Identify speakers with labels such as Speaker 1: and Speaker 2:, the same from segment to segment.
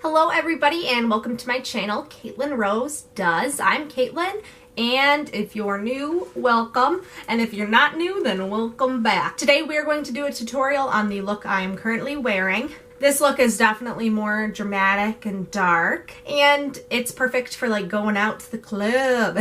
Speaker 1: Hello everybody and welcome to my channel, Caitlin Rose Does. I'm Caitlin, and if you're new, welcome, and if you're not new, then welcome back. Today we are going to do a tutorial on the look I am currently wearing. This look is definitely more dramatic and dark, and it's perfect for like going out to the club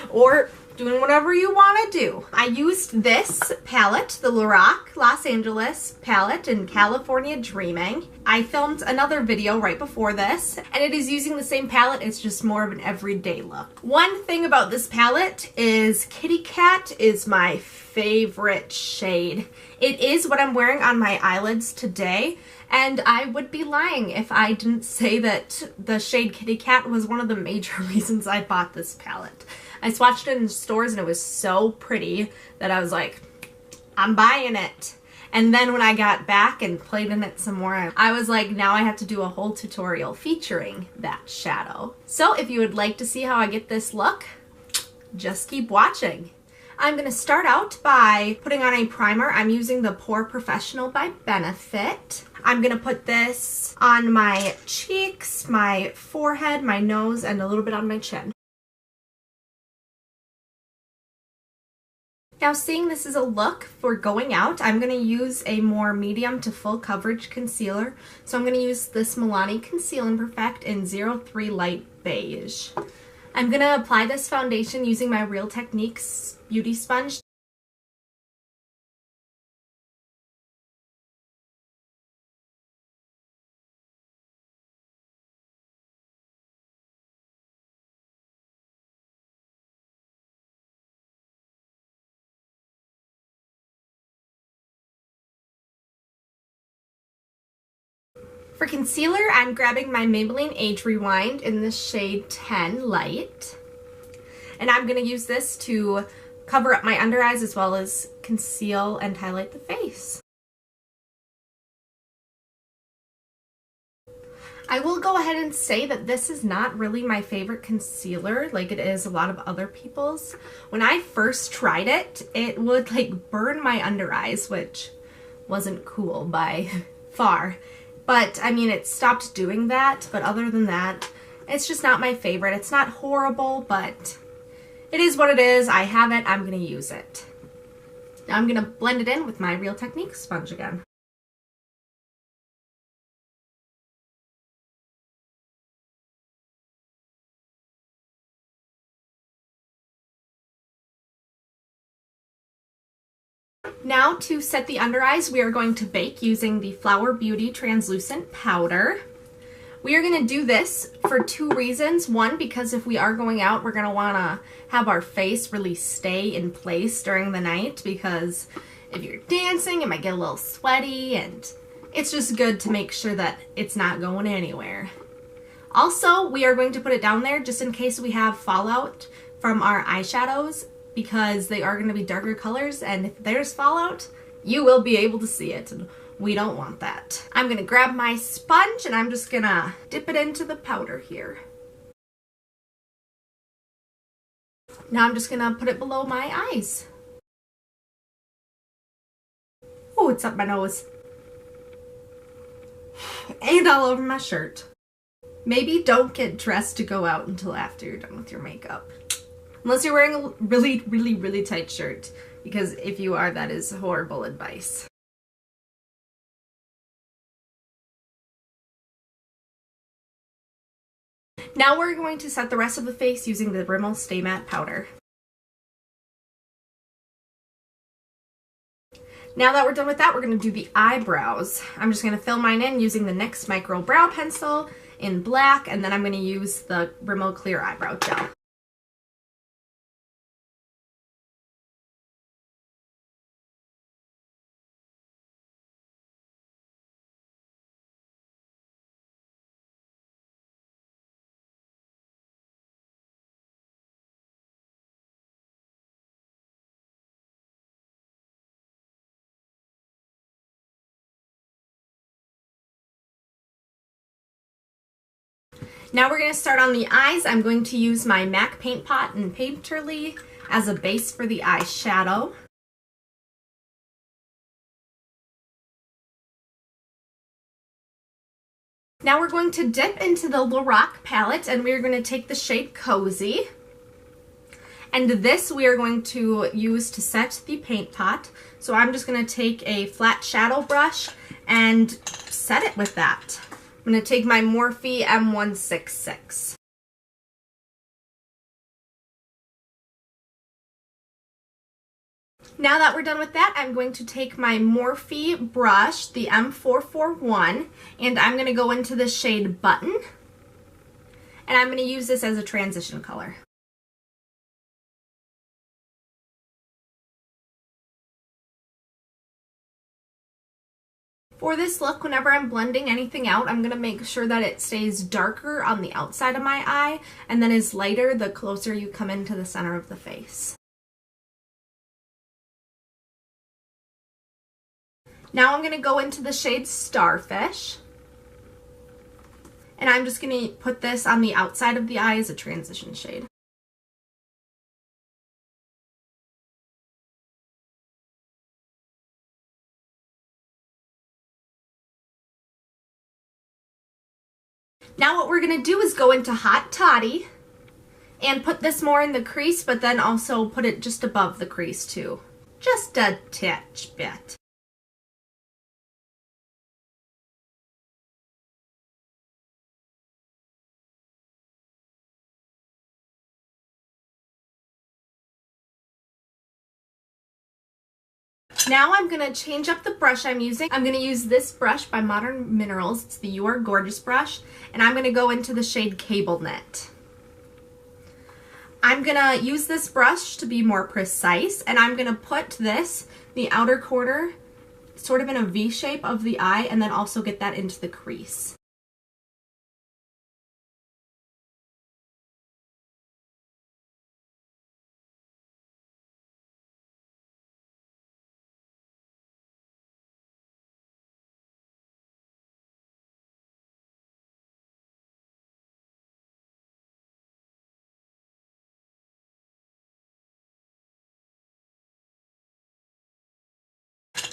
Speaker 1: or doing whatever you want to do. I used this palette, the Lorac Los Angeles palette in California Dreaming. I filmed another video right before this, and it is using the same palette. It's just more of an everyday look. One thing about this palette is Kitty Cat is my favorite shade. It is what I'm wearing on my eyelids today, and I would be lying if I didn't say that the shade Kitty Cat was one of the major reasons I bought this palette. I swatched it in stores and it was so pretty that I was like, I'm buying it. And then when I got back and played in it some more, I was like, now I have to do a whole tutorial featuring that shadow. So if you would like to see how I get this look, just keep watching. I'm going to start out by putting on a primer. I'm using the Pore Professional by Benefit. I'm going to put this on my cheeks, my forehead, my nose, and a little bit on my chin. Now, seeing this is a look for going out, I'm going to use a more medium to full coverage concealer. So I'm going to use this Milani Conceal and Perfect in 03 Light Beige. I'm going to apply this foundation using my Real Techniques Beauty Sponge. For concealer, I'm grabbing my Maybelline Age Rewind in the shade 10 Light. And I'm going to use this to cover up my under eyes as well as conceal and highlight the face. I will go ahead and say that this is not really my favorite concealer like it is a lot of other people's. When I first tried it, it would like burn my under eyes, which wasn't cool by far. But, I mean, it stopped doing that, but other than that, it's just not my favorite. It's not horrible, but it is what it is. I have it. I'm going to use it. Now I'm going to blend it in with my Real Techniques sponge again. Now to set the under eyes, we are going to bake using the Flower Beauty Translucent Powder. We are going to do this for two reasons. One, because if we are going out, we're going to want to have our face really stay in place during the night, because if you're dancing, it might get a little sweaty, and it's just good to make sure that it's not going anywhere. Also, we are going to put it down there just in case we have fallout from our eyeshadows, because they are going to be darker colors, and if there's fallout, you will be able to see it, and we don't want that. I'm going to grab my sponge, and I'm just going to dip it into the powder here. Now I'm just going to put it below my eyes. Oh, it's up my nose. And all over my shirt. Maybe don't get dressed to go out until after you're done with your makeup. Unless you're wearing a really tight shirt, because if you are, that is horrible advice. Now we're going to set the rest of the face using the Rimmel Stay Matte Powder. Now that we're done with that, we're going to do the eyebrows. I'm just going to fill mine in using the NYX Micro Brow Pencil in black, and then I'm going to use the Rimmel Clear Eyebrow Gel. Now we're going to start on the eyes. I'm going to use my MAC Paint Pot and Painterly as a base for the eyeshadow. Now we're going to dip into the Lorac palette and we're going to take the shade Cozy. And this we are going to use to set the paint pot. So I'm just going to take a flat shadow brush and set it with that. I'm going to take my Morphe M166. Now that we're done with that, I'm going to take my Morphe brush, the M441, and I'm going to go into the shade Button. And I'm going to use this as a transition color. For this look, whenever I'm blending anything out, I'm going to make sure that it stays darker on the outside of my eye and then is lighter the closer you come into the center of the face. Now I'm going to go into the shade Starfish. And I'm just going to put this on the outside of the eye as a transition shade. Now what we're going to do is go into Hot Toddy and put this more in the crease, but then also put it just above the crease too. Just a titch bit. Now I'm going to change up the brush I'm using. I'm going to use this brush by Modern Minerals. It's the You Are Gorgeous brush. And I'm going to go into the shade Cable Knit. I'm going to use this brush to be more precise. And I'm going to put this, the outer corner, sort of in a V shape of the eye. And then also get that into the crease.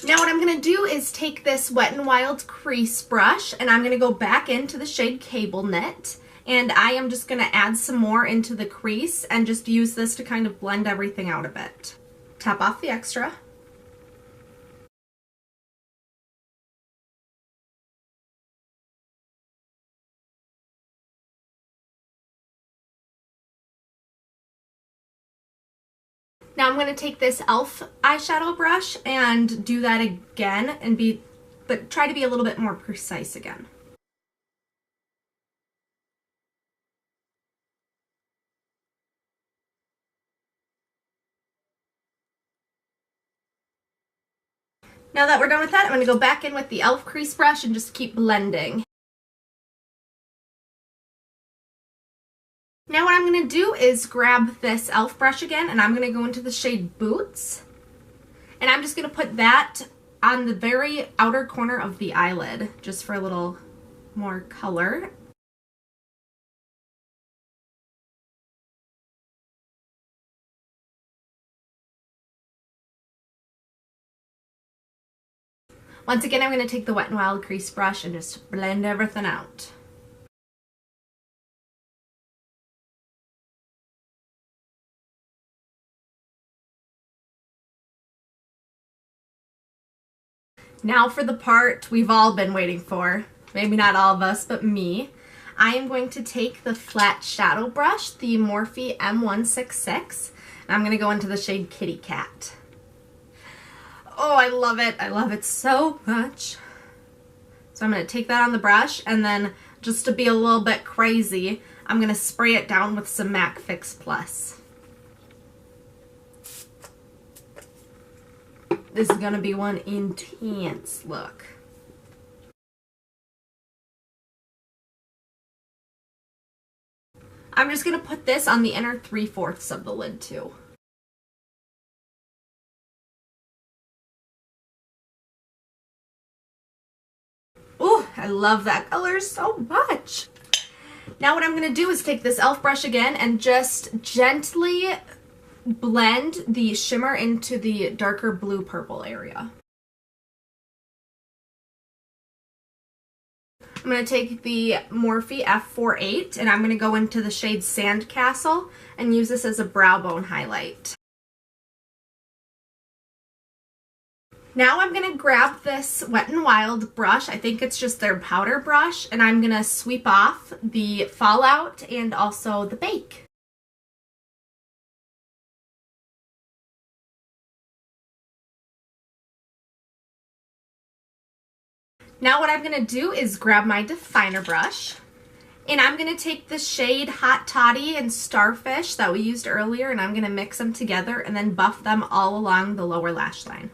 Speaker 1: Now what I'm going to do is take this Wet n Wild crease brush and I'm going to go back into the shade Cable Knit, and I am just going to add some more into the crease and just use this to kind of blend everything out a bit. Tap off the extra. Now I'm going to take this e.l.f. eyeshadow brush and do that again and but try to be a little bit more precise again. Now that we're done with that, I'm going to go back in with the e.l.f. crease brush and just keep blending. Now what I'm going to do is grab this e.l.f. brush again and I'm going to go into the shade Boots. And I'm just going to put that on the very outer corner of the eyelid just for a little more color. Once again, I'm going to take the Wet n Wild crease brush and just blend everything out. Now for the part we've all been waiting for. Maybe not all of us, but me. I am going to take the flat shadow brush, the Morphe M166, and I'm going to go into the shade Kitty Cat. Oh, I love it. I love it so much. So I'm going to take that on the brush, and then just to be a little bit crazy, I'm going to spray it down with some MAC Fix Plus. This is going to be one intense look. I'm just going to put this on the inner 3/4 of the lid too. Oh, I love that color so much. Now what I'm going to do is take this e.l.f. brush again and just gently blend the shimmer into the darker blue-purple area. I'm going to take the Morphe F48 and I'm going to go into the shade Sandcastle and use this as a brow bone highlight. Now I'm going to grab this Wet n Wild brush, I think it's just their powder brush, and I'm going to sweep off the fallout and also the bake. Now what I'm going to do is grab my definer brush, and I'm going to take the shade Hot Toddy and Starfish that we used earlier, and I'm going to mix them together and then buff them all along the lower lash line.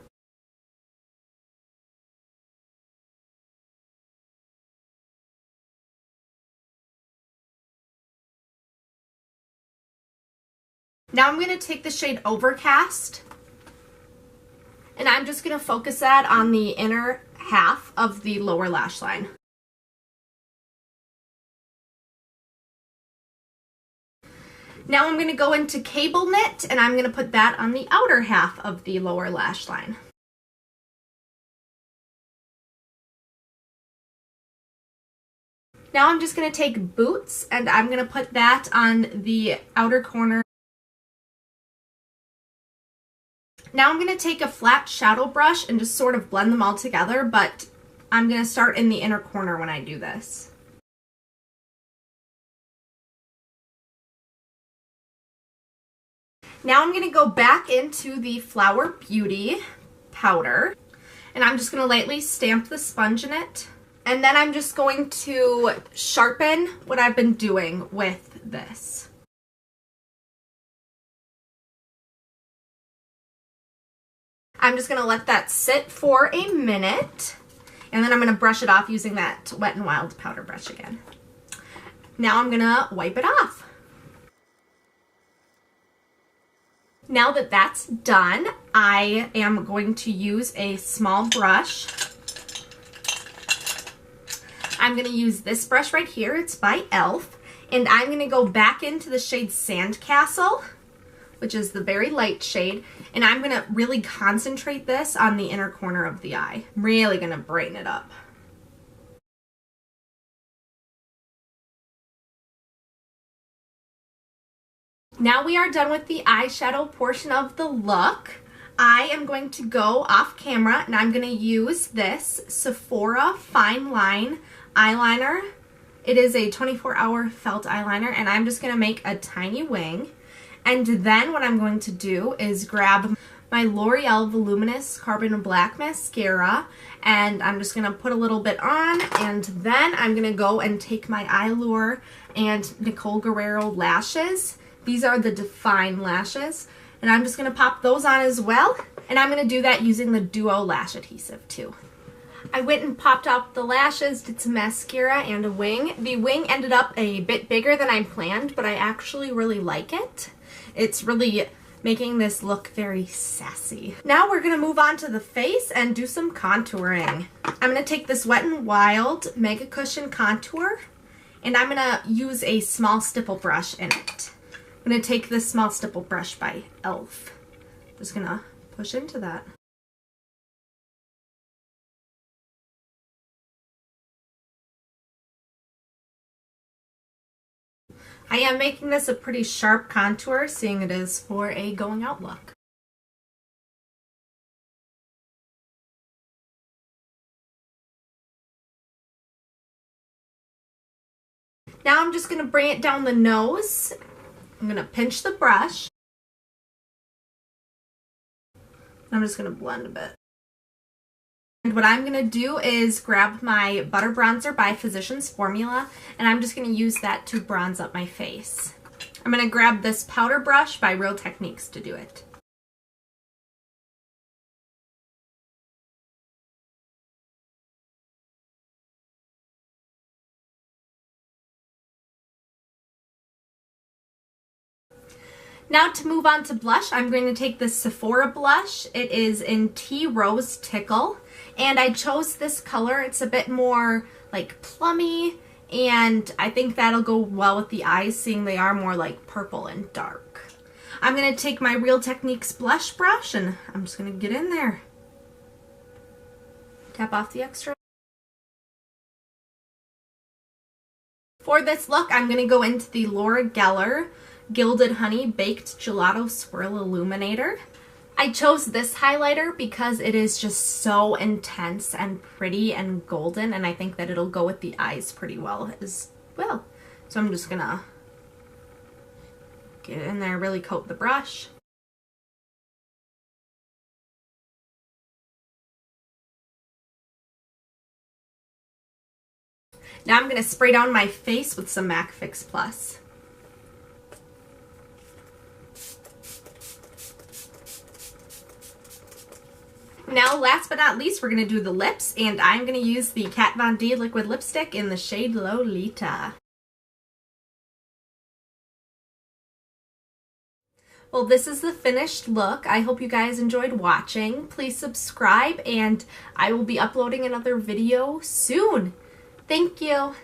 Speaker 1: Now I'm going to take the shade Overcast, and I'm just going to focus that on the inner half of the lower lash line. Now I'm going to go into Cable Knit, and I'm going to put that on the outer half of the lower lash line. Now I'm just going to take Boots, and I'm going to put that on the outer corner. Now I'm going to take a flat shadow brush and just sort of blend them all together, but I'm going to start in the inner corner when I do this. Now I'm going to go back into the Flower Beauty powder, and I'm just going to lightly stamp the sponge in it, and then I'm just going to sharpen what I've been doing with this. I'm just going to let that sit for a minute, and then I'm going to brush it off using that Wet n Wild powder brush again. Now I'm going to wipe it off. Now that that's done, I am going to use a small brush. I'm going to use this brush right here. It's by e.l.f. And I'm going to go back into the shade Sandcastle, which is the very light shade, and I'm going to really concentrate this on the inner corner of the eye. I'm really going to brighten it up. Now we are done with the eyeshadow portion of the look. I am going to go off camera, and I'm going to use this Sephora Fine Line eyeliner. It is a 24-hour felt eyeliner, and I'm just going to make a tiny wing. And then what I'm going to do is grab my L'Oreal Voluminous Carbon Black Mascara, and I'm just going to put a little bit on, and then I'm going to go and take my Eyelure and Nicole Guerrero lashes. These are the Define lashes, and I'm just going to pop those on as well, and I'm going to do that using the Duo Lash Adhesive too. I went and popped out the lashes, did some mascara and a wing. The wing ended up a bit bigger than I planned, but I actually really like it. It's really making this look very sassy. Now we're going to move on to the face and do some contouring. I'm going to take this Wet n Wild Mega Cushion Contour, and I'm going to use a small stipple brush in it. I'm going to take this small stipple brush by e.l.f. Just going to push into that. I am making this a pretty sharp contour, seeing it is for a going out look. Now I'm just going to bring it down the nose. I'm going to pinch the brush. I'm just going to blend a bit. And what I'm going to do is grab my Butter Bronzer by Physicians Formula, and I'm just going to use that to bronze up my face. I'm going to grab this powder brush by Real Techniques to do it. Now to move on to blush, I'm going to take this Sephora blush. It is in Tea Rose Tickle, and I chose this color. It's a bit more like plummy, and I think that'll go well with the eyes, seeing they are more like purple and dark. I'm going to take my Real Techniques blush brush, and I'm just going to get in there. Tap off the extra. For this look, I'm going to go into the Laura Geller Gilded Honey Baked Gelato Swirl Illuminator. I chose this highlighter because it is just so intense and pretty and golden, and I think that it'll go with the eyes pretty well as well. So I'm just going to get it in there, really coat the brush. Now I'm going to spray down my face with some MAC Fix Plus. Now, last but not least, we're going to do the lips, and I'm going to use the Kat Von D liquid lipstick in the shade Lolita. Well, this is the finished look. I hope you guys enjoyed watching. Please subscribe, and I will be uploading another video soon. Thank you.